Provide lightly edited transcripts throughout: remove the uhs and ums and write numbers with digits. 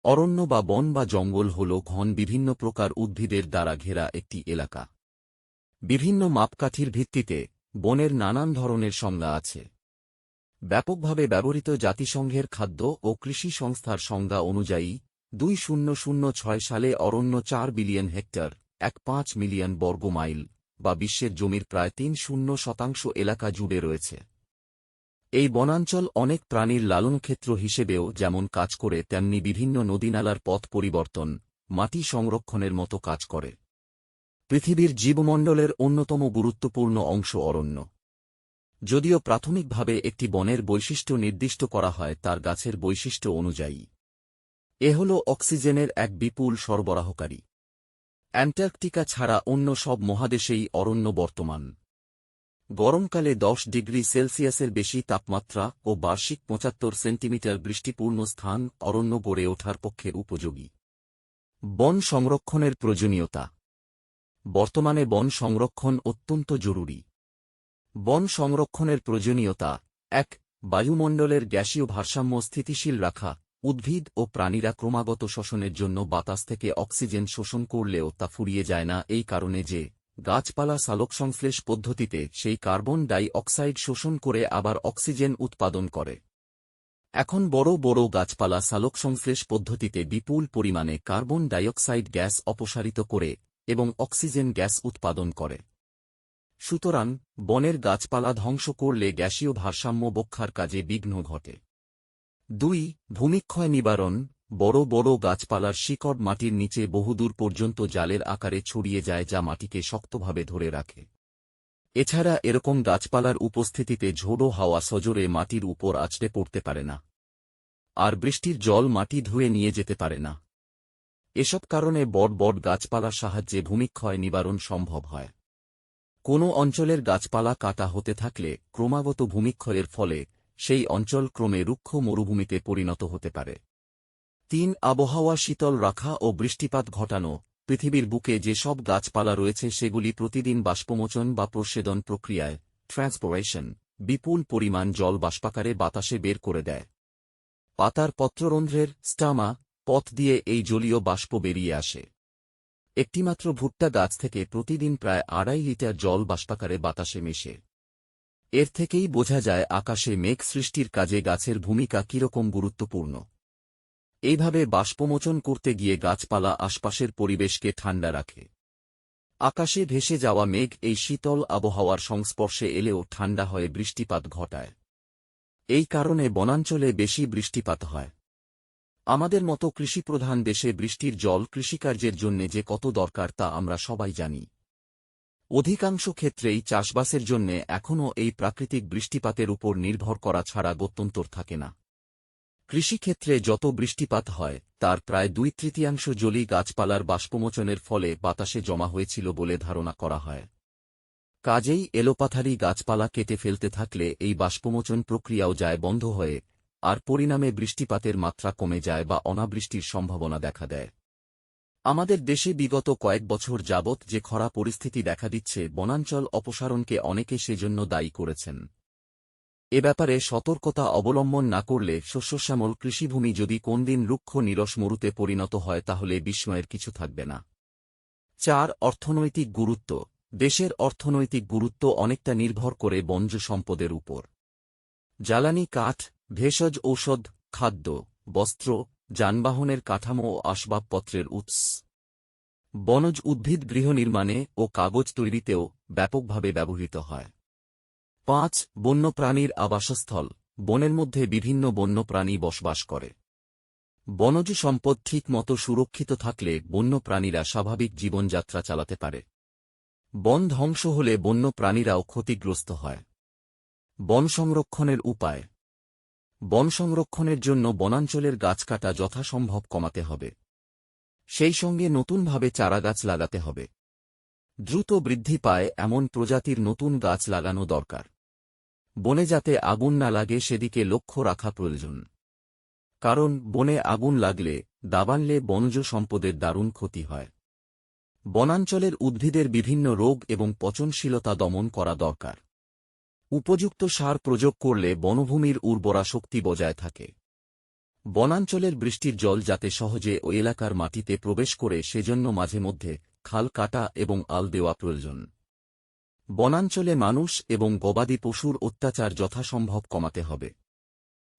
অরণ্য বা বন বা জঙ্গল হল ঘন বিভিন্ন প্রকার উদ্ভিদের দ্বারা ঘেরা একটি এলাকা। বিভিন্ন মাপকাঠির ভিত্তিতে বনের নানান ধরনের সংজ্ঞা আছে। ব্যাপকভাবে ব্যবহৃত জাতিসংঘের খাদ্য ও কৃষি সংস্থার সংজ্ঞা অনুযায়ী 2006 সালে অরণ্য 4 বিলিয়ন হেক্টর 1.5 মিলিয়ন বর্গ মাইল বা বিশ্বের জমির প্রায় 30% এলাকা জুড়ে রয়েছে। এই বনাঞ্চল অনেক প্রাণীর লালনক্ষেত্র হিসেবেও যেমন কাজ করে তেমনি বিভিন্ন নদীনালার পথ পরিবর্তন, মাটি সংরক্ষণের মতো কাজ করে। পৃথিবীর জীবমণ্ডলের অন্যতম গুরুত্বপূর্ণ অংশ অরণ্য। যদিও প্রাথমিকভাবে একটি বনের বৈশিষ্ট্য নির্দিষ্ট করা হয় তার গাছের বৈশিষ্ট্য অনুযায়ী। এ হল অক্সিজেনের এক বিপুল সরবরাহকারী। অ্যান্টার্কটিকা ছাড়া অন্য সব মহাদেশেই অরণ্য বর্তমান। গরমকালে 10 ডিগ্রি সেলসিয়াসের বেশি তাপমাত্রা ও বার্ষিক 75 সেন্টিমিটার বৃষ্টিপূর্ণ স্থান অরণ্য গড়ে ওঠার পক্ষে উপযোগী। বন সংরক্ষণের প্রয়োজনীয়তা। বর্তমানে বন সংরক্ষণ অত্যন্ত জরুরি। বন সংরক্ষণের প্রয়োজনীয়তা: 1. বায়ুমণ্ডলের গ্যাসীয় ভারসাম্য স্থিতিশীল রাখা। উদ্ভিদ ও প্রাণীরা ক্রমাগত শ্বসনের জন্য বাতাস থেকে অক্সিজেন শোষণ করলেও তা ফুরিয়ে যায় না, এই কারণে যে গাছপালা সালোকসংশ্লেষ পদ্ধতিতে সেই কার্বন ডাই অক্সাইড শোষণ করে আবার অক্সিজেন উৎপাদন করে। এখন বড় বড় গাছপালা সালোকসংশ্লেষ পদ্ধতিতে বিপুল পরিমাণে কার্বন ডাইঅক্সাইড গ্যাস অপসারিত করে এবং অক্সিজেন গ্যাস উৎপাদন করে। সুতরাং বনের গাছপালা ধ্বংস করলে গ্যাসীয় ভারসাম্য রক্ষার কাজে বিঘ্ন ঘটে। 2. ভূমিক্ষয় নিবারণ। বড় বড় গাছপালার শিকড় মাটির নিচে বহুদূর পর্যন্ত জালের আকারে ছড়িয়ে যায় যা মাটিকে শক্তভাবে ধরে রাখে। এছাড়া এরকম গাছপালার উপস্থিতিতে ঝোড়ো হাওয়া সজোরে মাটির উপর আছড়ে পড়তে পারে না, আর বৃষ্টির জল মাটি ধুয়ে নিয়ে যেতে পারে না। এসব কারণে বড় বড় গাছপালার সাহায্যে ভূমিক্ষয় নিবারণ সম্ভব হয়। কোনো অঞ্চলের গাছপালা কাটা হতে থাকলে ক্রমাগত ভূমিক্ষয়ের ফলে সেই অঞ্চল ক্রমে রুক্ষ মরুভূমিতে পরিণত হতে পারে। 3. আবহাওয়া শীতল রাখা ও বৃষ্টিপাত ঘটানো। পৃথিবীর বুকে যে সব গাছপালা রয়েছে সেগুলি প্রতিদিন বাষ্পমোচন বা প্রস্বেদন প্রক্রিয়ায় ট্রান্সপিরেশন বিপুল পরিমাণ জল বাষ্পাকারে বাতাসে বের করে দেয়। পাতার পত্ররন্ধ্রের স্টামা পথ দিয়ে এই জলীয় বাষ্প বেরিয়ে আসে। একটিমাত্র ভুট্টা গাছ থেকে প্রতিদিন প্রায় 2.5 লিটার জল বাষ্পাকারে বাতাসে মেশে। এর থেকেই বোঝা যায় আকাশে মেঘ সৃষ্টির কাজে গাছের ভূমিকা কিরকম গুরুত্বপূর্ণ। এইভাবে বাষ্পমোচন করতে গিয়ে গাছপালা আশপাশের পরিবেশকে ঠান্ডা রাখে। আকাশে ভেসে যাওয়া মেঘ এই শীতল আবহাওয়ার সংস্পর্শে এলেও ঠান্ডা হয়ে বৃষ্টিপাত ঘটায়। এই কারণে বনাঞ্চলে বেশি বৃষ্টিপাত হয়। আমাদের মতো কৃষিপ্রধান দেশে বৃষ্টির জল কৃষিকার্যের জন্যে যে কত দরকার তা আমরা সবাই জানি। অধিকাংশ ক্ষেত্রেই চাষবাসের জন্যে এখনও এই প্রাকৃতিক বৃষ্টিপাতের উপর নির্ভর করা ছাড়া গত্যন্তর থাকে না। কৃষিক্ষেত্রে যত বৃষ্টিপাত হয় তার প্রায় 2/3 জলই গাছপালার বাষ্পমোচনের ফলে বাতাসে জমা হয়েছিল বলে ধারণা করা হয়। কাজেই এলোপাথারি গাছপালা কেটে ফেলতে থাকলে এই বাষ্পমোচন প্রক্রিয়াও যায় বন্ধ হয়ে, আর পরিণামে বৃষ্টিপাতের মাত্রা কমে যায় বা অনাবৃষ্টির সম্ভাবনা দেখা দেয়। আমাদের দেশে বিগত কয়েক বছর যাবৎ যে খরা পরিস্থিতি দেখা দিচ্ছে, বনাঞ্চল অপসারণকে অনেকে সেজন্য দায়ী করেছেন। এ ব্যাপারে সতর্কতা অবলম্বন না করলে শস্যশ্যামল কৃষিভূমি যদি কোনদিন রুক্ষ নিরস মরুতে পরিণত হয় তাহলে বিস্ময়ের কিছু থাকবে না। 4. অর্থনৈতিক গুরুত্ব। দেশের অর্থনৈতিক গুরুত্ব অনেকটা নির্ভর করে বনজ সম্পদের উপর। জ্বালানি কাঠ, ভেষজ ঔষধ, খাদ্য, বস্ত্র, যানবাহনের কাঠামো ও আসবাবপত্রের উৎস। বনজ উদ্ভিদ গৃহ নির্মাণে ও কাগজ তৈরিতেও ব্যাপকভাবে ব্যবহৃত হয়। 5. বন্যপ্রাণীর আবাসস্থল। বনের মধ্যে বিভিন্ন বন্যপ্রাণী বসবাস করে। বনজ সম্পদ ঠিকমতো সুরক্ষিত থাকলে বন্যপ্রাণীরা স্বাভাবিক জীবনযাত্রা চালাতে পারে। বন ধ্বংস হলে বন্যপ্রাণীরাও ক্ষতিগ্রস্ত হয়। বন সংরক্ষণের উপায়। বন সংরক্ষণের জন্য বনাঞ্চলের গাছ কাটা যথাসম্ভব কমাতে হবে। সেই সঙ্গে নতুনভাবে চারাগাছ লাগাতে হবে। দ্রুত বৃদ্ধি পায় এমন প্রজাতির নতুন গাছ লাগানো দরকার। বনে যাতে আগুন না লাগে সেদিকে লক্ষ্য রাখা প্রয়োজন। কারণ বনে আগুন লাগলে, দাবানলে বনজ সম্পদের দারুণ ক্ষতি হয়। বনাঞ্চলের উদ্ভিদের বিভিন্ন রোগ এবং পচনশীলতা দমন করা দরকার। উপযুক্ত সার প্রয়োগ করলে বনভূমির উর্বরা শক্তি বজায় থাকে। বনাঞ্চলের বৃষ্টির জল যাতে সহজে ওই এলাকার মাটিতে প্রবেশ করে সেজন্য মাঝে মধ্যে খাল কাটা এবং আল দেওয়া প্রয়োজন। বনাঞ্চলে মানুষ এবং গবাদি পশুর অত্যাচার যথাসম্ভব কমাতে হবে।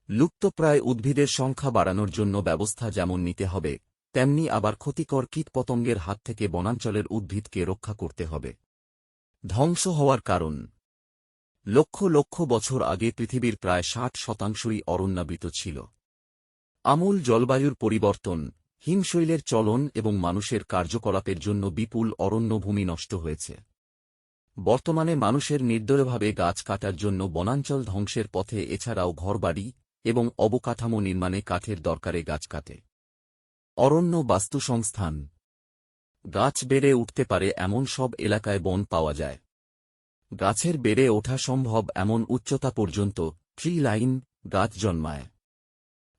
লুপ্তপ্রায় উদ্ভিদের সংখ্যা বাড়ানোর জন্য ব্যবস্থা যেমন নিতে হবে, তেমনি আবার ক্ষতিকর কীটপতঙ্গের হাত থেকে বনাঞ্চলের উদ্ভিদকে রক্ষা করতে হবে। ধ্বংস হওয়ার কারণ। লক্ষ লক্ষ বছর আগে পৃথিবীর প্রায় 60% অরণ্যাবৃত ছিল। আমূল জলবায়ুর পরিবর্তন, হিমশৈলের চলন এবং মানুষের কার্যকলাপের জন্য বিপুল অরণ্যভূমি নষ্ট হয়েছে। বর্তমানে মানুষের নির্দয়ভাবে গাছ কাটার জন্য বনাঞ্চল ধ্বংসের পথে, এছাড়াও ঘরবাড়ি এবং অবকাঠামো নির্মাণে কাঠের দরকারে গাছ কাটে। অরণ্য বাস্তুসংস্থান। গাছ বেড়ে উঠতে পারে এমন সব এলাকায় বন পাওয়া যায়। গাছের বেড়ে ওঠা সম্ভব এমন উচ্চতা পর্যন্ত ট্রি লাইন গাছ জন্মায়।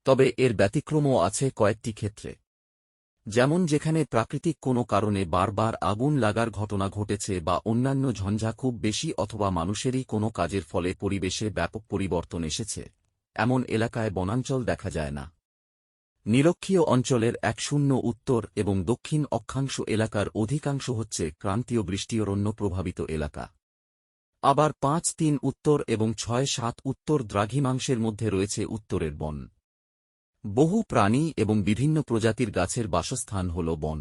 তবে এর ব্যতিক্রমও আছে কয়েকটি ক্ষেত্রে, যেমন যেখানে প্রাকৃতিক কোনো কারণে বারবার আগুন লাগার ঘটনা ঘটেছে বা অন্যান্য ঝঞ্ঝা খুব বেশি অথবা মানুষেরই কোনো কাজের ফলে পরিবেশে ব্যাপক পরিবর্তন এসেছে, এমন এলাকায় বনাঞ্চল দেখা যায় না। নিরক্ষীয় অঞ্চলের 1-0 উত্তর এবং দক্ষিণ অক্ষাংশ এলাকার অধিকাংশ হচ্ছে ক্রান্তীয় বৃষ্টিঅরণ্য প্রভাবিত এলাকা। আবার 5-3 উত্তর এবং 6-7 উত্তর দ্রাঘিমাংশের মধ্যে রয়েছে উত্তরের বন। বহু প্রাণী এবং বিভিন্ন প্রজাতির গাছের বাসস্থান হল বন।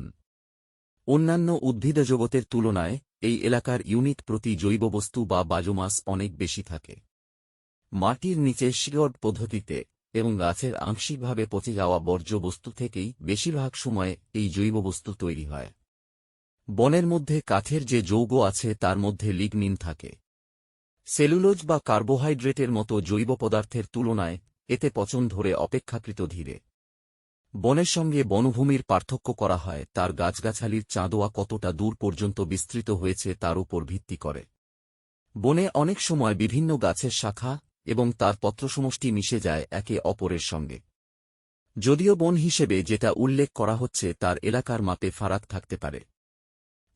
অন্যান্য উদ্ভিদজগতের তুলনায় এই এলাকার ইউনিট প্রতি জৈববস্তু বা বায়োমাস অনেক বেশি থাকে। মাটির নিচে শিয়ড পদ্ধতিতে এবং গাছের আংশিকভাবে পচে যাওয়া বর্জ্য বস্তু থেকেই বেশিরভাগ সময়ে এই জৈববস্তু তৈরি হয়। বনের মধ্যে কাঠের যে যৌগ আছে তার মধ্যে লিগনিন থাকে। সেলুলোজ বা কার্বোহাইড্রেটের মতো জৈব পদার্থের তুলনায় এতে পচন ধরে অপেক্ষাকৃত ধীরে। বনের সঙ্গে বনভূমির পার্থক্য করা হয় তার গাছগাছালির চাঁদোয়া কতটা দূর পর্যন্ত বিস্তৃত হয়েছে তার উপর ভিত্তি করে। বনে অনেক সময় বিভিন্ন গাছের শাখা এবং তার পত্রসমষ্টি মিশে যায় একে অপরের সঙ্গে। যদিও বন হিসেবে যেটা উল্লেখ করা হচ্ছে তার এলাকার মাপে ফারাক থাকতে পারে।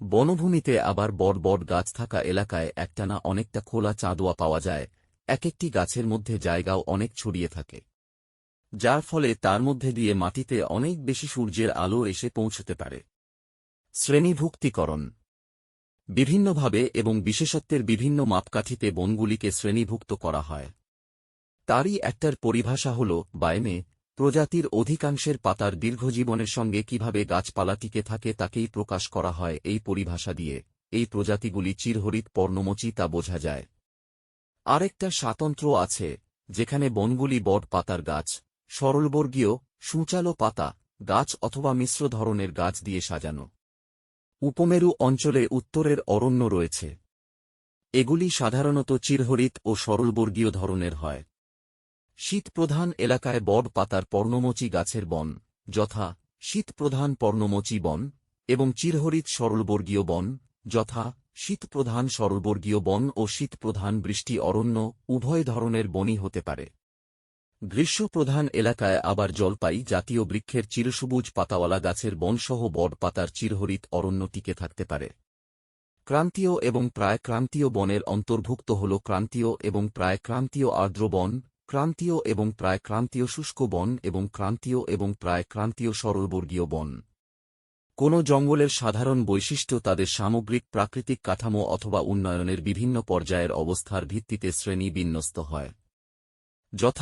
বনভূমিতে আবার বড় বড় গাছ থাকা এলাকায় একটানা অনেকটা খোলা চাঁদোয়া পাওয়া যায়, এক একটি গাছের মধ্যে জায়গাও অনেক ছড়িয়ে থাকে, যার ফলে তার মধ্যে দিয়ে মাটিতে অনেক বেশি সূর্যের আলো এসে পৌঁছতে পারে। শ্রেণীভুক্তিকরণ। বিভিন্নভাবে এবং বিশেষত্বের বিভিন্ন মাপকাঠিতে বনগুলিকে শ্রেণীভুক্ত করা হয়। তারই একটার পরিভাষা হল বায়োমে। প্রজাতির অধিকাংশের পাতার দীর্ঘজীবনের সঙ্গে কিভাবে গাছপালা টিকে থাকে তাকেই প্রকাশ করা হয় এই পরিভাষা দিয়ে। এই প্রজাতিগুলি চিরহরিৎ পর্ণমোচী তা বোঝা যায়। আরেকটা স্বাতন্ত্র্য আছে, যেখানে বনগুলি বট পাতার গাছ, সরলবর্গীয়, সূচালো পাতা গাছ অথবা মিশ্র ধরনের গাছ দিয়ে সাজানো। উপমেরু অঞ্চলে উত্তরের অরণ্য রয়েছে। এগুলি সাধারণত চিরহরিৎ ও সরলবর্গীয় ধরনের হয়। শীতপ্রধান এলাকায় বড় পাতার পর্ণমোচী গাছের বন, যথা শীতপ্রধান পর্ণমোচী বন, এবং চিরহরিৎ সরলবর্গীয় বন, যথা শীতপ্রধান সরলবর্গীয় বন ও শীতপ্রধান বৃষ্টি অরণ্য, উভয় ধরনের বনই হতে পারে। গ্রীষ্মপ্রধান এলাকায় আবার জলপাই জাতীয় বৃক্ষের চিরসবুজ পাতাওয়ালা গাছের বনসহ বড় পাতার চিরহরিৎ অরণ্য টিকে থাকতে পারে। ক্রান্তীয় এবং প্রায় ক্রান্তীয় বনের অন্তর্ভুক্ত হল ক্রান্তীয় এবং প্রায় ক্রান্তীয় আর্দ্র বন, ক্রান্তীয় এবং প্রায় ক্রান্তীয় শুষ্ক বন এবং ক্রান্তীয় এবং প্রায় ক্রান্তীয় সরলবর্গীয় বন। কোনো জঙ্গলের সাধারণ বৈশিষ্ট্য তাদের সামগ্রিক প্রাকৃতিক কাঠামো অথবা উন্নয়নের বিভিন্ন পর্যায়ের অবস্থার ভিত্তিতে শ্রেণী বিন্যস্ত হয়, যথা